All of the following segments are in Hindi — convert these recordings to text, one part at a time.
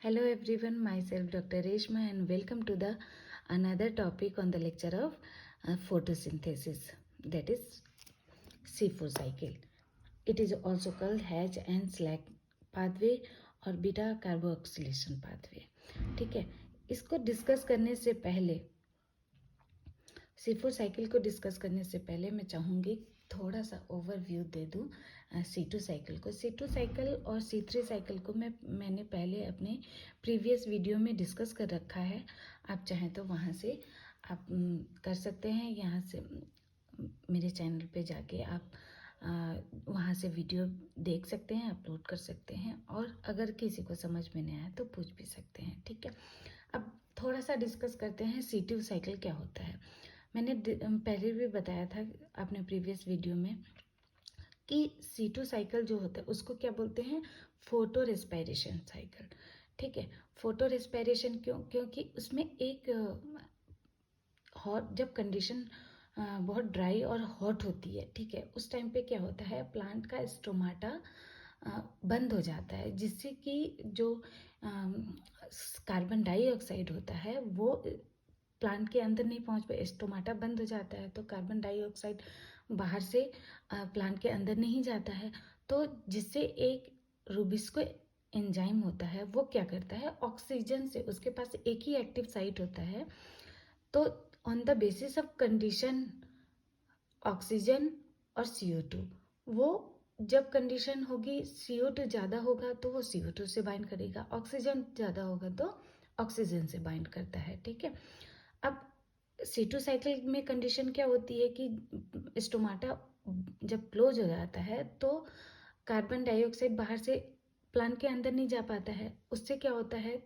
Hello everyone, myself Dr. Reshma and welcome to the another topic on the lecture of photosynthesis, that is C4 cycle. It is also called Hatch and Slack pathway और बीटा कार्बोक्सिलेशन पाथवे. ठीक है, इसको डिस्कस करने से पहले C4 साइकिल को डिस्कस करने से पहले मैं चाहूँगी थोड़ा सा ओवरव्यू दे दूँ C2 साइकिल को. C2 साइकिल और C3 साइकिल को मैंने पहले अपने प्रीवियस वीडियो में डिस्कस कर रखा है. आप चाहें तो वहाँ से आप कर सकते हैं. यहाँ से मेरे चैनल पे जाके आप वहाँ से वीडियो देख सकते हैं, अपलोड कर सकते हैं, और अगर किसी को समझ में नहीं आया तो पूछ भी सकते हैं. ठीक है, अब थोड़ा सा डिस्कस करते हैं C2 साइकिल क्या होता है. मैंने पहले भी बताया था अपने प्रीवियस वीडियो में कि C2 साइकिल जो होता है उसको क्या बोलते हैं, फोटो रेस्पिरेशन साइकिल. ठीक है, फोटो रेस्पिरेशन क्योंकि उसमें एक हॉट, जब कंडीशन बहुत ड्राई और हॉट होती है, ठीक है, उस टाइम पे क्या होता है, प्लांट का स्टोमाटा बंद हो जाता है, जिससे कि जो कार्बन डाइऑक्साइड होता है वो प्लांट के अंदर नहीं पहुंच पाए. स्टोमाटा बंद हो जाता है तो कार्बन डाइऑक्साइड बाहर से प्लांट के अंदर नहीं जाता है. तो जिससे एक रूबिस्को एंजाइम होता है वो क्या करता है, ऑक्सीजन से, उसके पास एक ही एक्टिव साइट होता है, तो on the basis of condition oxygen और CO2, वो जब कंडीशन होगी CO2 ज़्यादा होगा तो वो CO2 से बाइंड करेगा, ऑक्सीजन ज़्यादा होगा तो ऑक्सीजन से बाइंड करता है. ठीक है, अब C2 साइकिल में कंडीशन क्या होती है कि स्टोमाटा जब क्लोज हो जाता है तो कार्बन डाइऑक्साइड बाहर से प्लांट के अंदर नहीं जा पाता है. उससे क्या होता है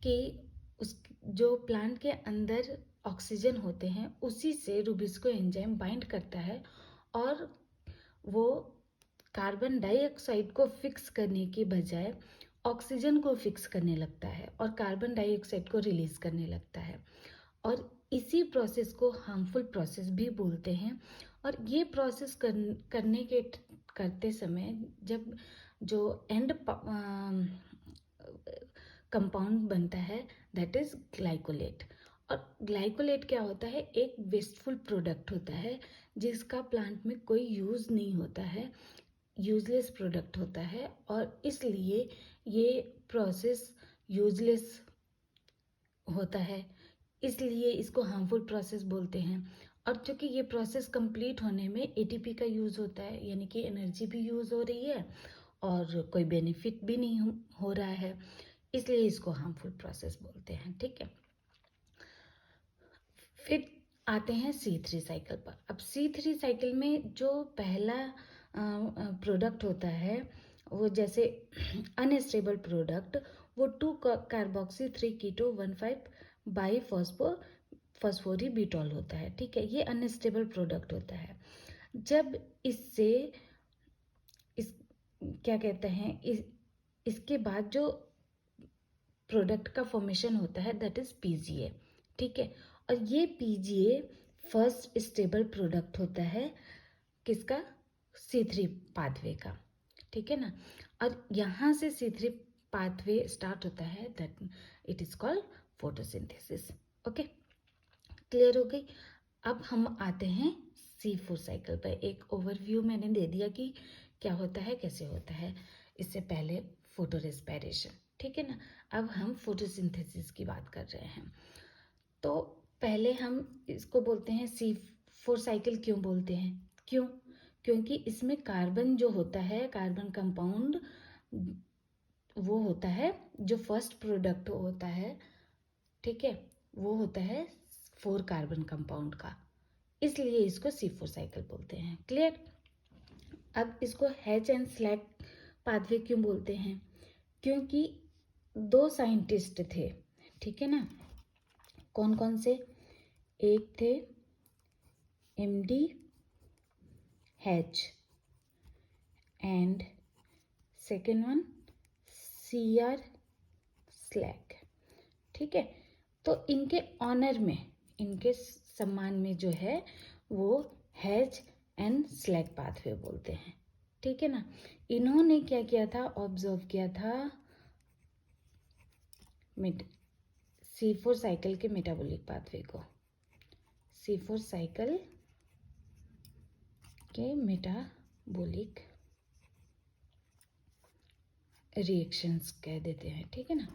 कि उस जो प्लांट के अंदर ऑक्सीजन होते हैं उसी से रूबिस्को एंजाइम बाइंड करता है और वो कार्बन डाइऑक्साइड को फिक्स करने के बजाय ऑक्सीजन को फिक्स करने लगता है और कार्बन डाइऑक्साइड को रिलीज करने लगता है. और इसी प्रोसेस को हार्मफुल प्रोसेस भी बोलते हैं. और ये प्रोसेस करने के करते समय जब जो एंड कंपाउंड बनता है दैट इज ग्लाइकोलेट. और ग्लाइकोलेट क्या होता है, एक वेस्टफुल प्रोडक्ट होता है जिसका प्लांट में कोई यूज़ नहीं होता है, यूजलेस प्रोडक्ट होता है, और इसलिए ये प्रोसेस यूजलेस होता है, इसलिए इसको हार्मफुल प्रोसेस बोलते हैं. और चूँकि ये प्रोसेस कंप्लीट होने में ATP का यूज़ होता है, यानी कि एनर्जी भी यूज़ हो रही है और कोई बेनिफिट भी नहीं हो रहा है, इसलिए इसको हार्मफुल प्रोसेस बोलते हैं. ठीक है, फिर आते हैं C3 साइकिल पर. अब C3 साइकिल में जो पहला प्रोडक्ट होता है वो जैसे अनस्टेबल प्रोडक्ट, वो 2 कार्बोक्सी 3 कीटो 15 बाई फॉस्फोरीबिटॉल होता है. ठीक है, ये अनस्टेबल प्रोडक्ट होता है. जब इससे इस क्या कहते हैं इसके बाद जो प्रोडक्ट का फॉर्मेशन होता है दैट इज PGA. ठीक है, और ये PGA फर्स्ट स्टेबल प्रोडक्ट होता है किसका, C3 पाथवे का. ठीक है ना, और यहाँ से C3 पाथवे स्टार्ट होता है, that it is called photosynthesis. Okay, clear हो गई. अब हम आते हैं C4 साइकिल पर. एक ओवरव्यू मैंने दे दिया कि क्या होता है, कैसे होता है, इससे पहले फोटो रेस्पिरेशन. ठीक है ना, अब हम फोटोसिंथेसिस की बात कर रहे हैं. तो पहले हम इसको बोलते हैं C4 साइकिल. क्यों बोलते हैं, क्योंकि इसमें कार्बन जो होता है, कार्बन कंपाउंड वो होता है जो फर्स्ट प्रोडक्ट होता है. ठीक है, वो होता है 4 कार्बन कंपाउंड का, इसलिए इसको C4 साइकिल बोलते हैं. क्लियर. अब इसको हैच एंड स्लैक पाथवे क्यों बोलते हैं, क्योंकि 2 साइंटिस्ट थे. ठीक है ना, कौन कौन से, एक थे MD hatch and second one CR slack. ठीक है, तो इनके ऑनर में, इनके सम्मान में जो है वो हैच एंड स्लैक पाथवे बोलते हैं. ठीक है ना, इन्होंने क्या किया था, ऑब्जर्व किया था C4 साइकिल के मेटाबॉलिक पाथवे को, C4 साइकिल के मेटाबॉलिक रिएक्शंस कह देते हैं, ठीक है ना।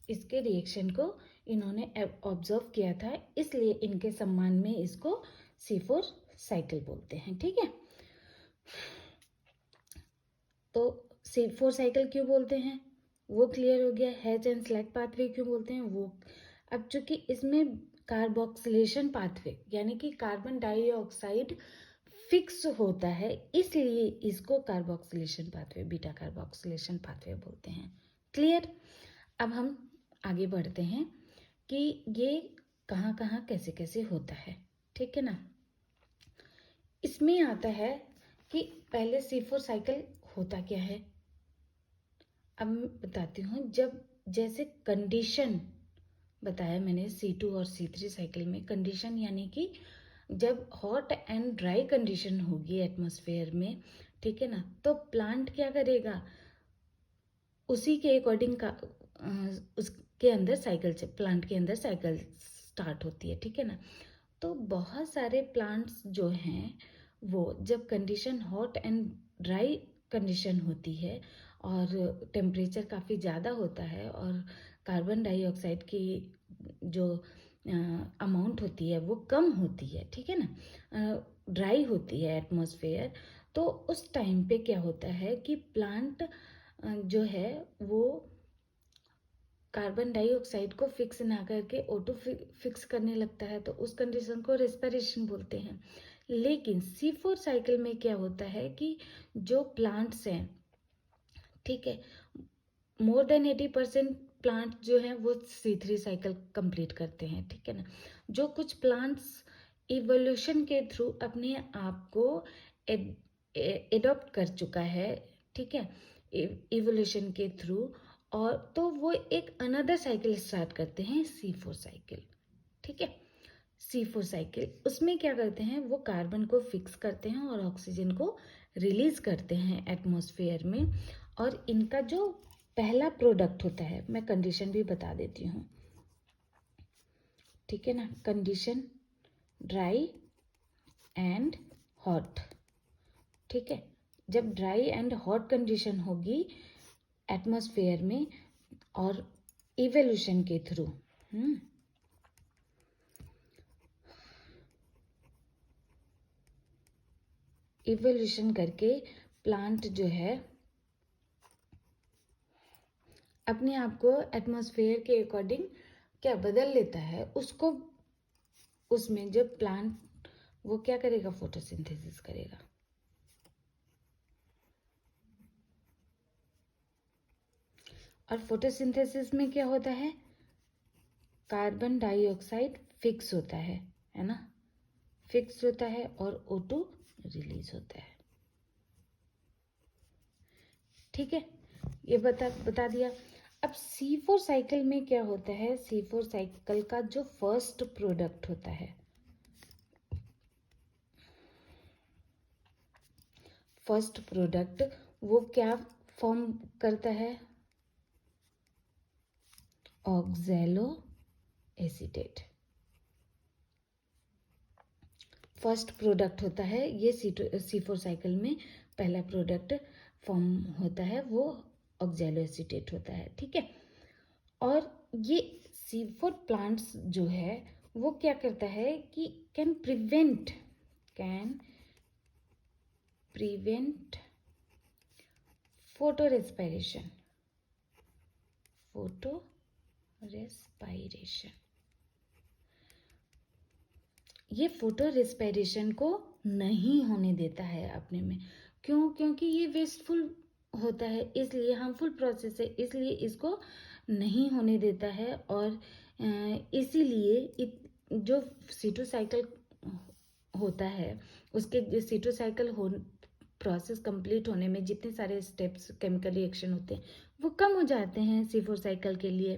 इसके रिएक्शन को इन्होंने ऑब्जर्व किया था, इसलिए इनके सम्मान में इसको C4 साइकिल बोलते हैं, ठीक है। तो C4 साइकिल क्यों बोलते हैं वो क्लियर हो गया। हैच एंड स्लैग पाथवे क्यों बोलते हैं वो। अब चूंकि इसमें कार्बोक्सिलेशन पाथवे यानी कि कार्बन डाइऑक्साइड फिक्स होता है, इसलिए इसको carboxylation pathway, beta carboxylation pathway बोलते हैं। क्लियर। अब हम आगे बढ़ते हैं कि ये कहाँ कहाँ कैसे कैसे होता है, ठीक है ना। इसमें आता है कि पहले C4 साइकिल होता क्या है, अब मैं बताती हूँ। जब जैसे कंडीशन बताया मैंने C2 और C3 साइकिल में, कंडीशन यानी कि जब हॉट एंड ड्राई कंडीशन होगी एटमॉस्फेयर में, ठीक है ना, तो प्लांट क्या करेगा, उसी के अकॉर्डिंग का उसके अंदर साइकिल से, प्लांट के अंदर साइकिल स्टार्ट होती है, ठीक है ना। तो बहुत सारे प्लांट्स जो हैं वो जब condition hot and dry condition होती है और टेम्परेचर काफ़ी ज़्यादा होता है और कार्बन डाइऑक्साइड की जो अमाउंट होती है वो कम होती है, ठीक है ना, ड्राई होती है एटमॉस्फेयर, तो उस टाइम पे क्या होता है कि प्लांट जो है वो कार्बन डाइऑक्साइड को फिक्स ना करके ऑटो फिक्स करने लगता है, तो उस कंडीशन को रेस्पिरेशन बोलते हैं। लेकिन C4 साइकिल में क्या होता है कि जो प्लांट्स हैं, ठीक है, मोर देन 80% प्लांट जो हैं वो C3 साइकिल कंप्लीट करते हैं, ठीक है ना। जो कुछ प्लांट्स इवोल्यूशन के थ्रू अपने आप को एडॉप्ट कर चुका है, ठीक है, इवोल्यूशन के थ्रू, और तो वो एक अनदर साइकिल स्टार्ट करते हैं C4 साइकिल, ठीक है। C4 साइकिल उसमें क्या करते हैं, वो कार्बन को फिक्स करते हैं और ऑक्सीजन को रिलीज करते हैं एटमॉस्फेयर में, और इनका जो पहला प्रोडक्ट होता है, मैं कंडीशन भी बता देती हूँ, ठीक है ना। कंडीशन ड्राई एंड हॉट, ठीक है। जब ड्राई एंड हॉट कंडीशन होगी एटमॉस्फेयर में और इवोल्यूशन के थ्रू, इवोल्यूशन करके प्लांट जो है अपने आप को एटमॉस्फेयर के अकॉर्डिंग क्या बदल लेता है, उसको उसमें जब प्लांट वो क्या करेगा, फोटोसिंथेसिस करेगा। और फोटोसिंथेसिस में क्या होता है, कार्बन डाइऑक्साइड फिक्स होता है ना, फिक्स होता है और O2 रिलीज होता है, ठीक है। ये बता दिया। अब C4 साइकिल में क्या होता है, C4 साइकिल का जो फर्स्ट प्रोडक्ट होता है, फर्स्ट प्रोडक्ट वो क्या फॉर्म करता है, ऑक्सैलो एसीटेट, फर्स्ट प्रोडक्ट होता है ये C4 साइकिल में पहला प्रोडक्ट फॉर्म होता है, वो ऑक्सैलो एसीटेट होता है, ठीक है। और ये C4 प्लांट्स जो है वो क्या करता है कि कैन प्रिवेंट फोटो रेस्पिरेशन, ये फोटो रेस्पिरेशन को नहीं होने देता है अपने में। क्यों, क्योंकि ये वेस्टफुल होता है, इसलिए हार्मफुल प्रोसेस है, इसलिए इसको नहीं होने देता है। और इसीलिए जो C2 साइकिल होता है, उसके C2 साइकिल हो प्रोसेस कंप्लीट होने में जितने सारे स्टेप्स केमिकल रिएक्शन होते हैं वो कम हो जाते हैं C4 साइकिल के लिए,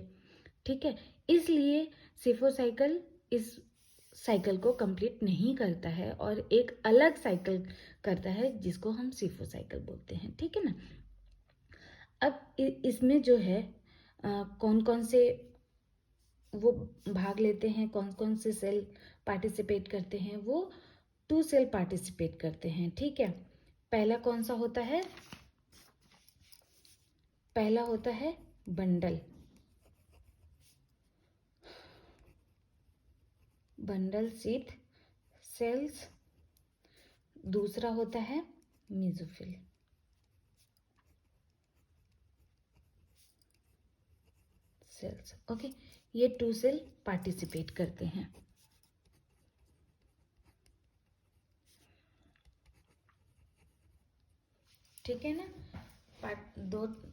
ठीक है। इसलिए C4 साइकिल इस साइकिल को कंप्लीट नहीं करता है और एक अलग साइकिल करता है जिसको हम C4 साइकिल बोलते हैं, ठीक है ना। अब इसमें जो है कौन कौन से वो भाग लेते हैं, कौन कौन से सेल पार्टिसिपेट करते हैं, वो 2 सेल पार्टिसिपेट करते हैं, ठीक है। पहला कौन सा होता है? पहला होता है बंडल, बंडल शीथ सेल्स। दूसरा होता है मेसोफिल, सेल्स। ओके, ये 2 सेल पार्टिसिपेट करते हैं। ठीक है ना,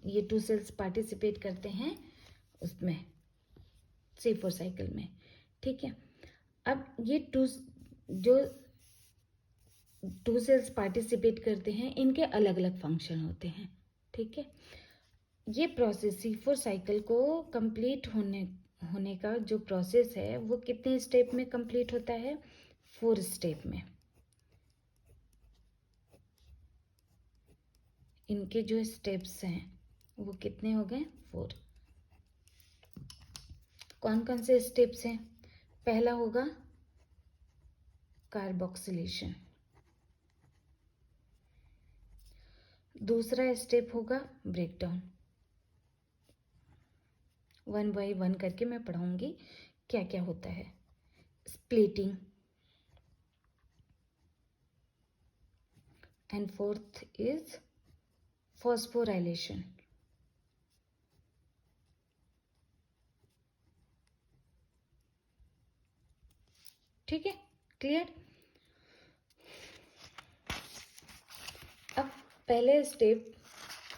ये 2 सेल्स पार्टिसिपेट करते हैं उसमें, C4 साइकिल में, ठीक है। अब ये जो 2 सेल्स पार्टिसिपेट करते हैं, इनके अलग अलग फंक्शन होते हैं, ठीक है। ये प्रोसेस C4 साइकिल को कंप्लीट होने का जो प्रोसेस है वो कितने स्टेप में कंप्लीट होता है? 4 स्टेप में। इनके जो स्टेप्स हैं वो कितने हो गए? 4। कौन कौन से स्टेप्स हैं? पहला होगा कार्बोक्सिलेशन, दूसरा स्टेप होगा ब्रेकडाउन। 1 बाय 1 करके मैं पढ़ाऊंगी क्या क्या होता है। Splitting, and fourth is phosphorylation. ठीक है, क्लियर। अब पहले स्टेप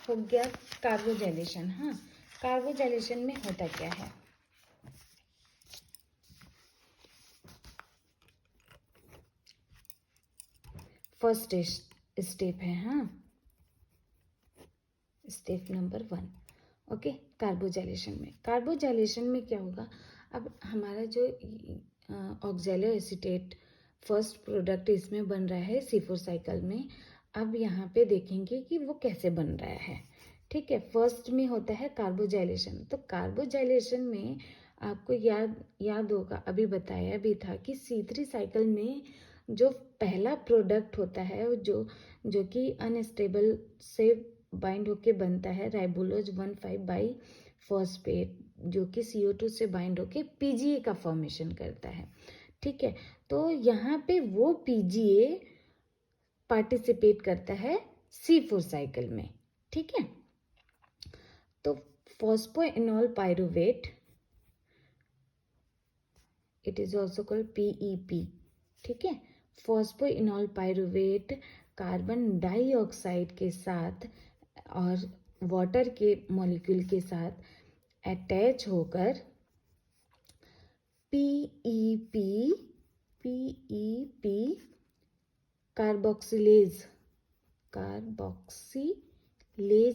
हो गया कार्बोजाइलेशन। हाँ, कार्बोजाइलेशन में होता क्या है? फर्स्ट स्टेप है, हाँ, स्टेप नंबर 1। ओके, कार्बोजाइलेशन में क्या होगा? अब हमारा जो ऑक्सैलो एसीटेट फर्स्ट प्रोडक्ट इसमें बन रहा है C4 साइकिल में। अब यहाँ पे देखेंगे कि वो कैसे बन रहा है, ठीक है। फर्स्ट में होता है कार्बोजाइलेशन। तो कार्बोजाइलेशन में आपको याद होगा, अभी बताया भी था कि C3 साइकिल में जो पहला प्रोडक्ट होता है जो कि अनस्टेबल से बाइंड होके बनता है, राइबोलोज 1,5 बाई फॉस्फेट, जो कि CO2 से बाइंड होके PGA का फॉर्मेशन करता है, ठीक है। तो यहाँ पे वो PGA पार्टिसिपेट करता है C4 साइकिल में, ठीक है। तो phosphoenol pyruvate, it is also called PEP, ठीक है। फॉस्फोइनोल पायरुवेट कार्बन डाइऑक्साइड के साथ और वाटर के मॉलिक्यूल के साथ अटैच होकर PEP कार्बोक्सिलेज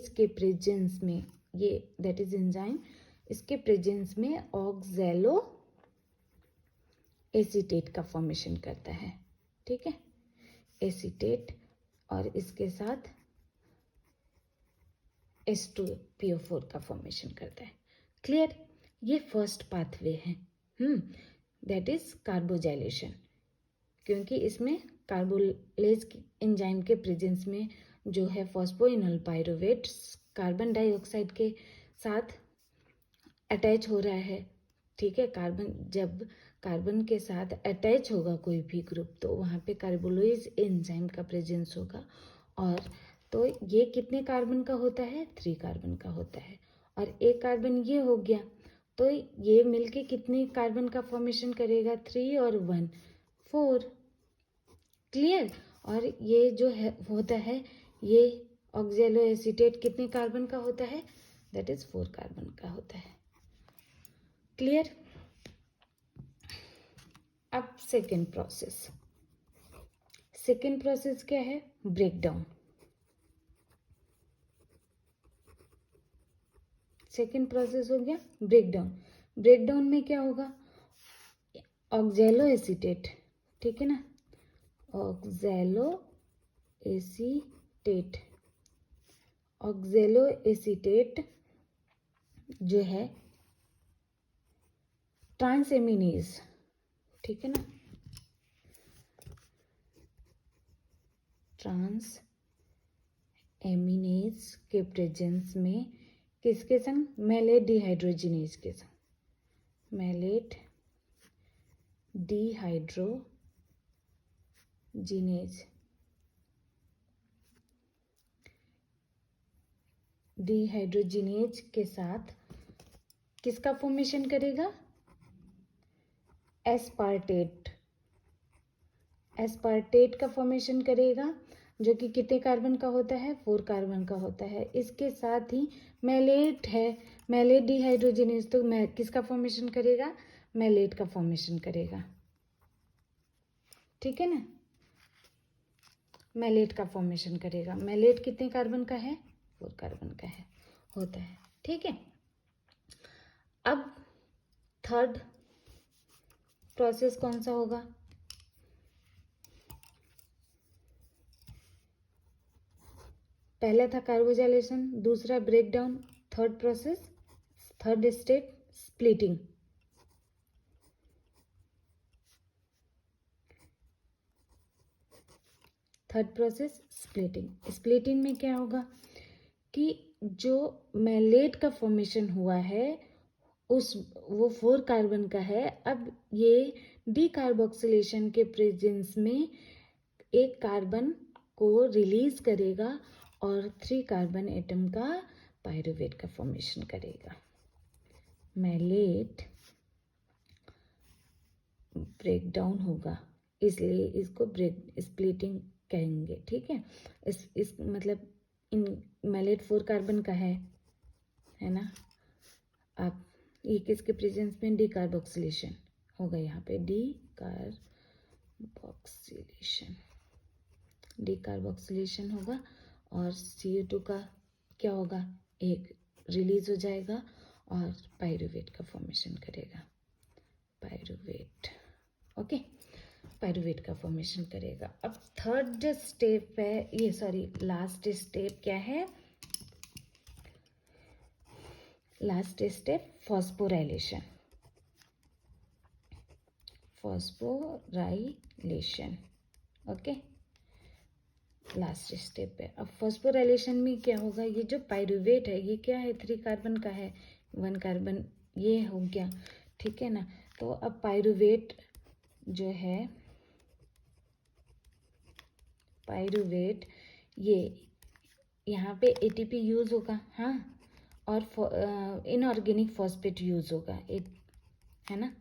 के प्रेजेंस में, ये दैट इज एंजाइम, इसके प्रेजेंस में ऑक्सैलो एसीटेट का फॉर्मेशन करता है, ठीक है। एसीटेट और इसके साथ H2PO4 का फॉर्मेशन करता है, क्लियर। ये फर्स्ट पाथवे है, दैट इज कार्बोजाइलेशन, क्योंकि इसमें कार्बोलेज एंजाइम के प्रेजेंस में जो है फॉस्फोइनोल पायरुवेट कार्बन डाइऑक्साइड के साथ अटैच हो रहा है, ठीक है। जब कार्बन के साथ अटैच होगा कोई भी ग्रुप, तो वहाँ पे कार्बोलेज एंजाइम का प्रेजेंस होगा। और तो ये कितने कार्बन का होता है? 3 कार्बन का होता है। और एक कार्बन ये हो गया, तो ये मिलके कितने कार्बन का फॉर्मेशन करेगा? 3 और 1 4, क्लियर। और ये जो है होता है, ये ऑक्सैलो एसीटेट कितने कार्बन का होता है? दैट इज 4 कार्बन का होता है, क्लियर। अब सेकेंड प्रोसेस क्या है? ब्रेकडाउन। सेकेंड प्रोसेस हो गया ब्रेकडाउन में क्या होगा? ऑक्सैलो एसीटेट, ठीक है ना, ऑक्सैलो एसीटेट जो है ट्रांसएमिनेज, ठीक है ना, ट्रांस एमिनेज के प्रेजेंस में किसके संग, मैलेट डिहाइड्रोजिनेज के संग, मैलेट डिहाइड्रोजिनेज, डिहाइड्रोजिनेज के साथ किसका फॉर्मेशन करेगा, एस्पार्टेट, एस्पार्टेट का फॉर्मेशन करेगा, जो कि कितने कार्बन का होता है, 4 कार्बन का होता है। इसके साथ ही मैलेट है, मैलेट डिहाइड्रोजिनेज, तो किसका फॉर्मेशन करेगा, मैलेट का फॉर्मेशन करेगा, ठीक है ना, मैलेट का फॉर्मेशन करेगा। मैलेट कितने कार्बन का है, 4 कार्बन का है, होता है, ठीक है। अब थर्ड प्रोसेस कौन सा होगा, पहला था कार्बोजाइलेशन, दूसरा breakdown, third process, third step splitting. Third process splitting. Splitting में क्या होगा कि जो मैलेट का फॉर्मेशन हुआ है वो 4 कार्बन का है, अब ये डीकार्बोक्सिलेशन के प्रेजेंस में एक कार्बन को रिलीज करेगा और 3 कार्बन एटम का पायरुवेट का फॉर्मेशन करेगा। मैलेट ब्रेकडाउन होगा, इसलिए इसको ब्रेक स्प्लिटिंग कहेंगे, ठीक है। इस मतलब इन मैलेट 4 कार्बन का है ना। आप ये किसके प्रेजेंस में, डीकार्बोक्सिलेशन होगा, यहाँ पे डीकार्बोक्सिलेशन होगा और CO2 का क्या होगा, एक रिलीज हो जाएगा और पायरुवेट का फॉर्मेशन करेगा, पायरुवेट, ओके, पायरुवेट का फॉर्मेशन करेगा। अब थर्ड स्टेप है, ये सॉरी लास्ट स्टेप क्या है, last step phosphorylation, phosphorylation, okay, last step है। अब फॉस्फोराइलेशन में क्या होगा, ये जो पायरुवेट है ये क्या है, 3 कार्बन का है, 1 कार्बन ये हो गया, ठीक है ना। तो अब पायरुवेट जो है, पायरुवेट ये यहाँ पे ATP यूज होगा, हाँ, और इनऑर्गेनिक फॉस्फेट यूज होगा, एक है ना,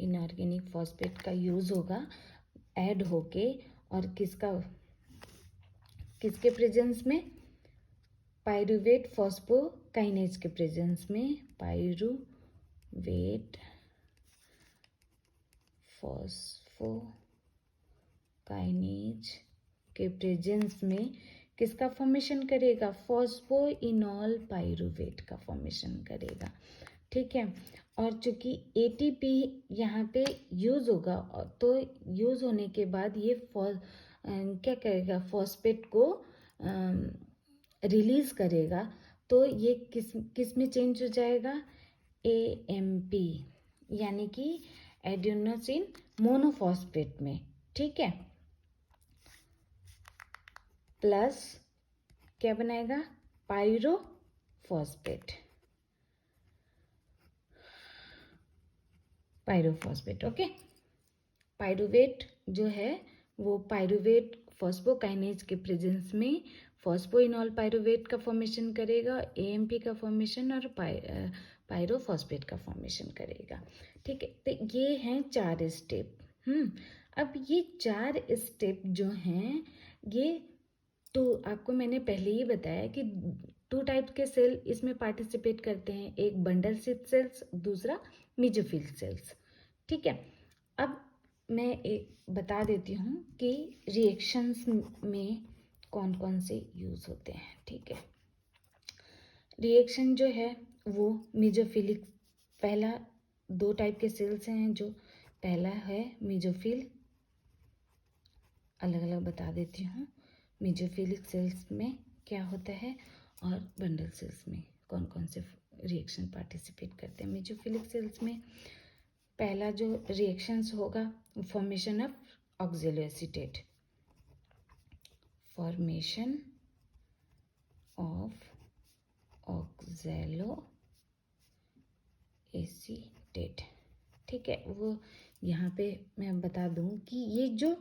इनऑर्गेनिक फॉस्फेट का यूज होगा ऐड होके, और किसके प्रेजेंस में, पायरुवेट फॉस्फोकाइनेज के प्रेजेंस में, पायरुवेट फॉस्फोकाइनेज के प्रेजेंस में किसका फॉर्मेशन करेगा, फॉस्फोइनॉल पायरुवेट का फॉर्मेशन करेगा, ठीक है। और चूंकि ATP यहाँ पे यूज होगा, तो यूज होने के बाद ये क्या करेगा, फॉस्फेट को रिलीज करेगा, तो ये किस में चेंज हो जाएगा, AMP, यानी कि एडेनोसिन मोनोफॉस्फेट में, ठीक है, प्लस क्या बनाएगा, पायरोफॉस्फेट, पायरोफॉस्फेट, ओके। पायरुवेट जो है वो पायरुवेट फॉस्फोकाइनेज के प्रेजेंस में फॉस्फोइनॉल पायरुवेट का फॉर्मेशन करेगा, AMP का फॉर्मेशन और पायरोफॉस्फेट का फॉर्मेशन करेगा, ठीक है। तो ये हैं 4 स्टेप। अब ये 4 स्टेप जो हैं, ये तो आपको मैंने पहले ही बताया कि 2 टाइप के सेल इसमें पार्टिसिपेट करते हैं, एक बंडल स्थित सेल्स, दूसरा मेसोफिल सेल्स, ठीक है। अब मैं एक बता देती हूँ कि रिएक्शंस में कौन कौन से यूज होते हैं, ठीक है। रिएक्शन जो है वो मेसोफिलिक, पहला 2 टाइप के सेल्स हैं, जो पहला है मेसोफिल, अलग अलग बता देती हूँ। मेसोफिलिक सेल्स में क्या होता है और बंडल सेल्स में कौन कौन से रिएक्शन पार्टिसिपेट करते हैं। मेसोफिलिक सेल्स में पहला जो रिएक्शंस होगा फॉर्मेशन ऑफ ऑक्जेलोएसीटेट, फॉर्मेशन ऑफ ऑक्जेलोएसीटेट। ठीक है, वो यहाँ पे मैं बता दूँ कि ये जो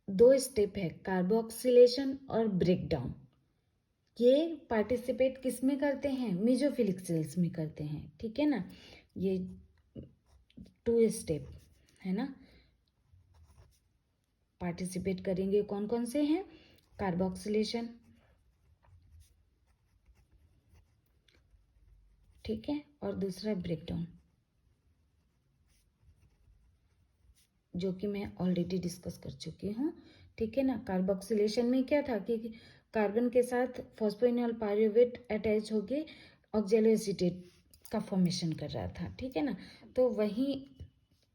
दो स्टेप है कार्बोक्सिलेशन और ब्रेकडाउन, ये पार्टिसिपेट किस में करते हैं, मेसोफिलिक सेल्स में करते हैं। ठीक है ना, ये 2 स्टेप है ना, पार्टिसिपेट करेंगे कौन कौन से हैं, कार्बोक्सिलेशन, ठीक है, और दूसरा ब्रेकडाउन, जो कि मैं ऑलरेडी डिस्कस कर चुकी हूँ। ठीक है ना, कार्बोक्सिलेशन में क्या था कि कार्बन के साथ फॉस्फोइनॉल पायरुवेट अटैच होके ऑक्जेलोएसीटेट का फॉर्मेशन कर रहा था। ठीक है ना, तो वही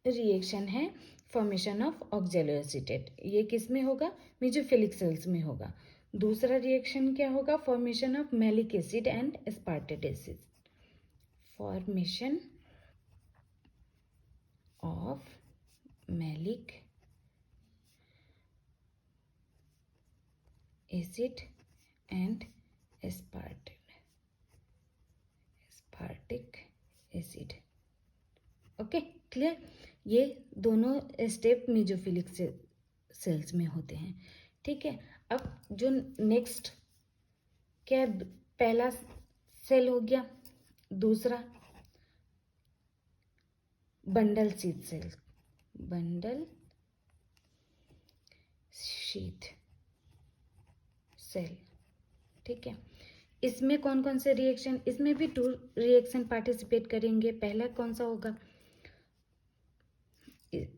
रिएक्शन है फॉर्मेशन ऑफ ऑक्जेलोएसीटेट, ये किस में होगा, मेसोफिलिक सेल्स में होगा। दूसरा रिएक्शन क्या होगा, formation of malic acid and aspartate acid, formation of malic acid and aspartic acid. Okay, clear, ये दोनों स्टेप मेसोफिलिक सेल्स में होते हैं। ठीक है, अब जो नेक्स्ट क्या है, पहला सेल हो गया, दूसरा bundle sheath cell, bundle sheath cell. ठीक है, इसमें कौन कौन से रिएक्शन, इसमें भी 2 रिएक्शन पार्टिसिपेट करेंगे। पहला कौन सा होगा,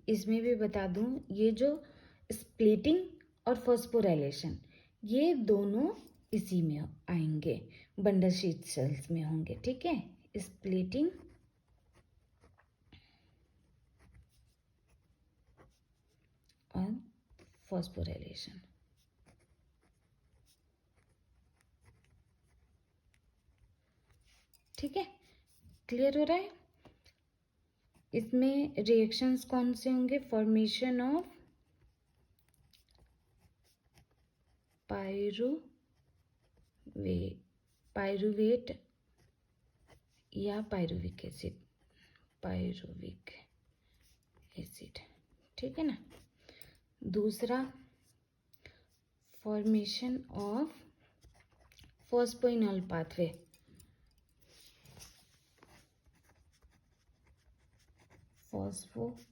इसमें भी बता दूं, ये जो स्प्लिटिंग और फॉस्फोराइलेशन, ये दोनों इसी में आएंगे, बंडल शीथ सेल्स में होंगे। ठीक है, स्प्लिटिंग और फॉस्फोराइलेशन। ठीक है, क्लियर हो रहा है। इसमें रिएक्शंस कौन से होंगे, फॉर्मेशन ऑफ पायरुवेट या पायरुविक एसिड, पायरुविक एसिड। ठीक है ना, दूसरा formation of phosphoenol pathway, phosphoenol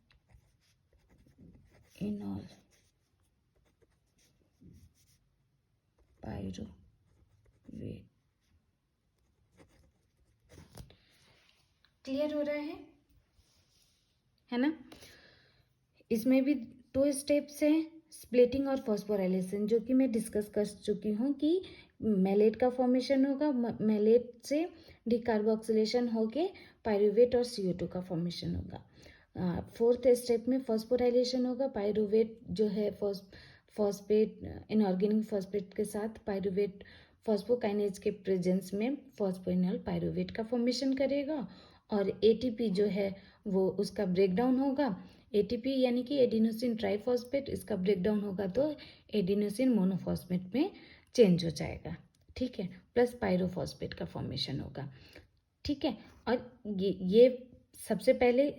pyruvate. Clear हो रहा है ना। इसमें भी 2 स्टेप्स हैं, स्प्लिटिंग और फॉस्फोराइलेशन, जो कि मैं डिस्कस कर चुकी हूँ कि मैलेट का फॉर्मेशन होगा, मैलेट से डिकार्बोक्सिलेशन होके पायरुवेट और CO2 का फॉर्मेशन होगा। 4th स्टेप में फॉस्फोराइलेशन होगा, पायरुवेट जो है फॉस्फेट, इनऑर्गेनिक फॉस्फेट के साथ पायरुवेट फॉस्फोकाइनेज के प्रेजेंस में फॉस्फोइनॉल पायरुवेट का फॉर्मेशन करेगा, और ATP जो है वो उसका ब्रेकडाउन होगा। ATP यानी कि एडिनोसिन ट्राइफॉस्फेट, इसका ब्रेकडाउन होगा तो एडिनोसिन मोनोफॉस्फेट में चेंज हो जाएगा। ठीक है, प्लस पायरोफॉस्फेट का फॉर्मेशन होगा। ठीक है, और ये सबसे पहले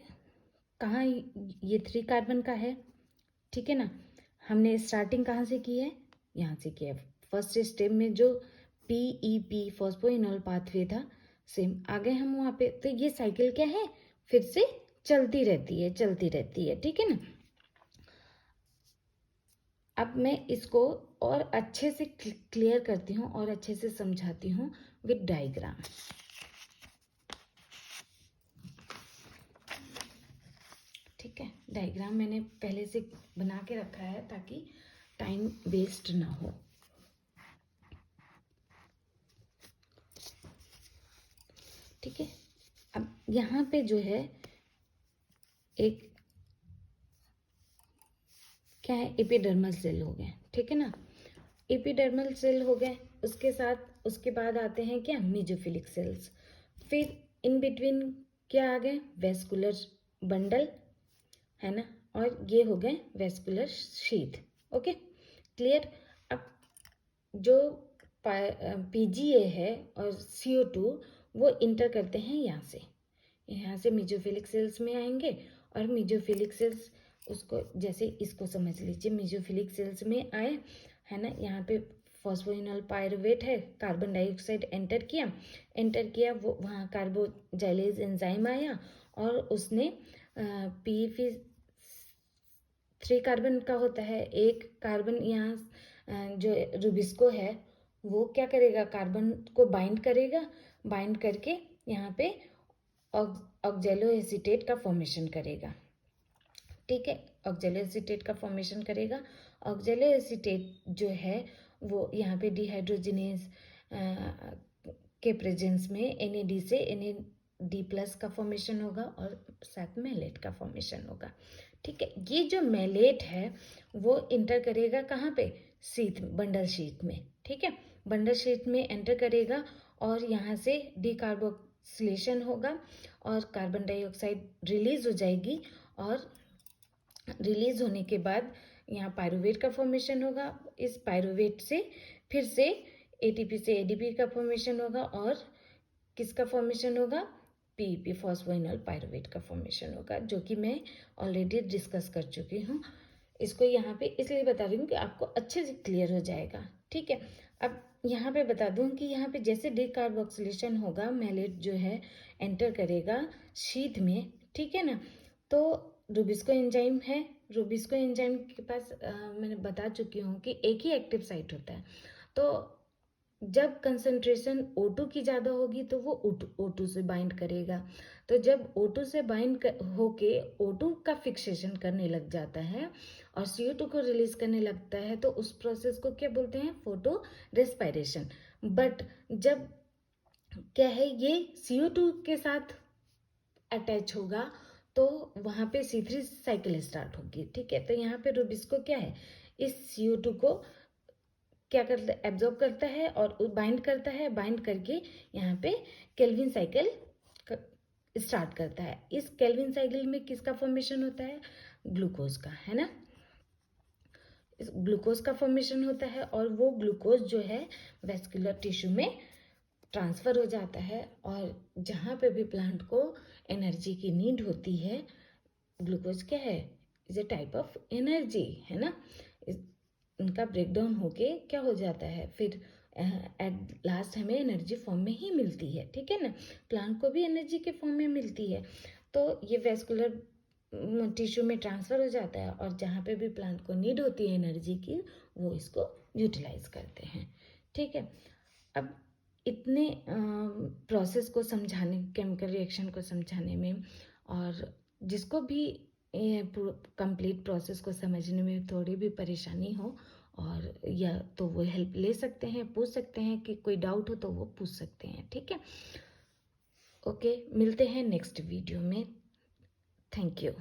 कहाँ, ये 3 कार्बन का है। ठीक है ना, हमने स्टार्टिंग कहाँ से की है, यहाँ से की है। फर्स्ट स्टेप में जो PEP फॉस्फोइनॉल पाथवे था, सेम आ गए हम वहाँ पे। तो ये साइकिल क्या है, फिर से चलती रहती है, चलती रहती है। ठीक है ना, अब मैं इसको और अच्छे से क्लियर करती हूँ और अच्छे से समझाती हूँ विद डायग्राम। ठीक है, डायग्राम मैंने पहले से बना के रखा है ताकि टाइम वेस्ट ना हो। ठीक है, अब यहाँ पे जो है एक क्या है, एपिडर्मल सेल हो गए। ठीक है ना, एपिडर्मल सेल हो गए, उसके साथ उसके बाद आते हैं क्या, मेसोफिलिक सेल्स। फिर इन बिटवीन क्या आ गए, वेस्कुलर बंडल, है ना, और ये हो गए वेस्कुलर शीथ। Okay, clear. अब जो पीजीए है और CO2 वो इंटर करते हैं यहाँ से मेसोफिलिक सेल्स में आएंगे, और मेसोफिलिक सेल्स उसको जैसे इसको समझ लीजिए, मेसोफिलिक सेल्स में आए, है ना, यहाँ पे फॉस्फोइनोल पायरुवेट है, कार्बन डाइऑक्साइड एंटर किया, वो वहाँ कार्बोजाइलेज एंजाइम आया और उसने पी 3 कार्बन का होता है, एक कार्बन यहाँ जो रुबिस्को है वो क्या करेगा, कार्बन को बाइंड करके यहाँ पे ऑक्जेलो एसीटेट का फॉर्मेशन करेगा। ठीक है, ऑक्जेलो एसीटेट का फॉर्मेशन करेगा। ऑक्जेलो एसीटेट जो है वो यहाँ पे डिहाइड्रोजिनेज के प्रेजेंस में NAD से NAD+ का फॉर्मेशन होगा और साथ में मेलेट का फॉर्मेशन होगा। ठीक है, ये जो मेलेट है वो इंटर करेगा कहाँ पे, बंडल शीट में। ठीक है, बंडल शीट में एंटर करेगा और यहाँ से डीकार्बोक्सिलेशन होगा और कार्बन डाइऑक्साइड रिलीज हो जाएगी, और रिलीज होने के बाद यहाँ पायरुवेट का फॉर्मेशन होगा। इस पायरुवेट से फिर से ATP से ADP का फॉर्मेशन होगा, और किसका फॉर्मेशन होगा, PEP फॉस्फोइनोल पायरुवेट का फॉर्मेशन होगा, जो कि मैं ऑलरेडी डिस्कस कर चुकी हूँ। इसको यहाँ पे इसलिए बता रही हूँ कि आपको अच्छे से क्लियर हो जाएगा। ठीक है, अब यहाँ पे बता दूँ कि यहाँ पे जैसे डीकार्बोक्सिलेशन होगा, मेलेट जो है एंटर करेगा शीट में। ठीक है ना, तो रुबिस्को एंजाइम है, रुबिस्को एंजाइम के पास मैंने बता चुकी हूँ कि एक ही एक्टिव साइट होता है। तो जब कंसंट्रेशन O2 की ज़्यादा होगी तो वो O2 से बाइंड करेगा। तो जब O2 से बाइंड होके O2 का फिक्सेशन करने लग जाता है और CO2 को रिलीज करने लगता है, तो उस प्रोसेस को क्या बोलते हैं, फोटो रेस्पिरेशन। बट जब क्या है, ये CO2 के साथ अटैच होगा तो वहाँ पे C3 साइकिल स्टार्ट होगी। ठीक है, तो यहाँ पे रुबिस्को क्या है, इस CO2 को क्या करता है, एब्जॉर्ब करता है और बाइंड करता है, बाइंड करके यहाँ पे केल्विन साइकिल स्टार्ट करता है। इस केल्विन साइकिल में किसका फॉर्मेशन होता है, ग्लूकोज का, है ना, इस ग्लूकोज का फॉर्मेशन होता है, और वो ग्लूकोज जो है वेस्कुलर टिश्यू में ट्रांसफ़र हो जाता है, और जहाँ पे भी प्लांट को एनर्जी की नीड होती है, ग्लूकोज क्या है, is a type of energy, है ना, उनका ब्रेकडाउन होके क्या हो जाता है, फिर एट लास्ट हमें एनर्जी फॉर्म में ही मिलती है। ठीक है ना, प्लांट को भी एनर्जी के फॉर्म में मिलती है। तो ये वेस्कुलर टिश्यू में ट्रांसफ़र हो जाता है, और जहाँ पे भी प्लांट को नीड होती है एनर्जी की, वो इसको यूटिलाइज करते हैं। ठीक है, अब इतने प्रोसेस को समझाने, केमिकल रिएक्शन को समझाने में, और जिसको भी कंप्लीट प्रोसेस को समझने में थोड़ी भी परेशानी हो, और या तो वो हेल्प ले सकते हैं, पूछ सकते हैं, कि कोई डाउट हो तो वो पूछ सकते हैं। ठीक है, ओके, मिलते हैं नेक्स्ट वीडियो में। Thank you.